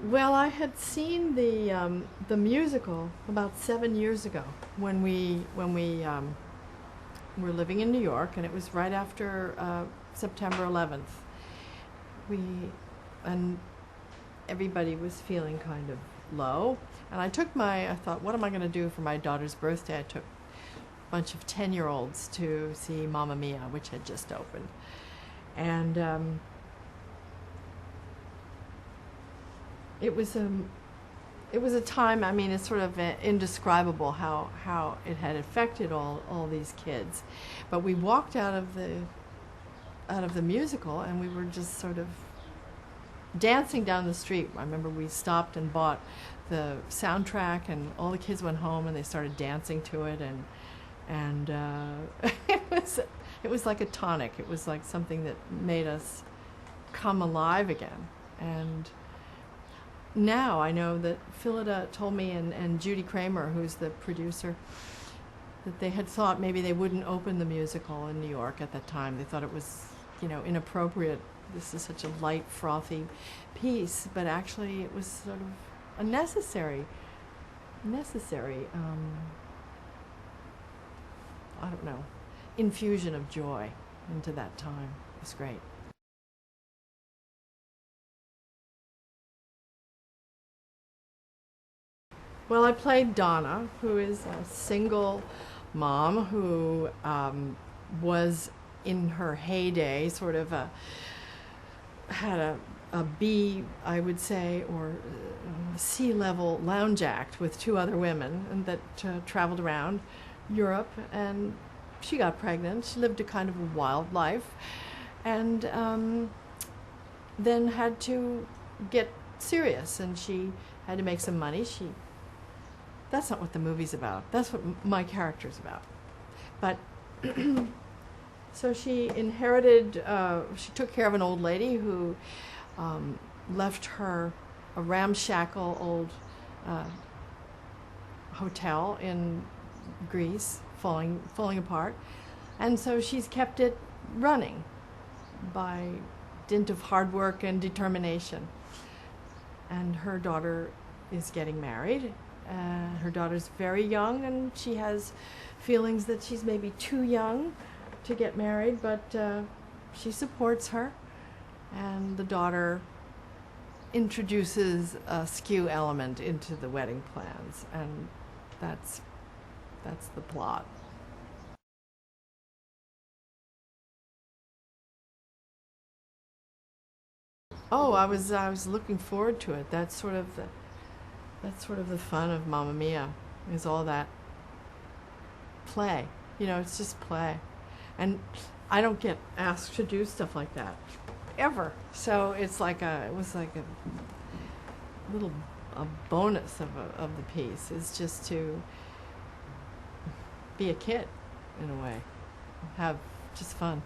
Well, I had seen the musical about 7 years ago when we were living in New York, and it was right after September 11th. We and everybody was feeling kind of low, and I thought, what am I going to do for my daughter's birthday? I took a bunch of 10-year-olds to see Mamma Mia, which had just opened, and it was a time. I mean, it's sort of indescribable how it had affected all these kids. But we walked out of the musical, and we were just sort of dancing down the street. I remember we stopped and bought the soundtrack, and all the kids went home and they started dancing to it, and it was like a tonic. It was like something that made us come alive again. And now I know that Phillida told me, and Judy Kramer, who's the producer, that they had thought maybe they wouldn't open the musical in New York at that time. They thought it was, inappropriate. This is such a light, frothy piece, but actually it was sort of a necessary, I don't know, infusion of joy into that time. It was great. Well, I played Donna, who is a single mom who was in her heyday, sort of had a B, I would say, or C-level lounge act with two other women, and that traveled around Europe, and she got pregnant. She lived a kind of a wild life, and then had to get serious, and she had to make some money. That's not what the movie's about. That's what my character's about. But so she inherited, she took care of an old lady who left her a ramshackle old hotel in Greece, falling apart. And so she's kept it running by dint of hard work and determination. And her daughter is getting married. Her daughter's very young, and she has feelings that she's maybe too young to get married, but she supports her, and the daughter introduces a skew element into the wedding plans, and that's the plot. Oh, I was looking forward to it. That's sort of the fun of Mamma Mia, is all that play. It's just play. And I don't get asked to do stuff like that ever. So it was like a little a bonus of the piece, is just to be a kid in a way, have just fun.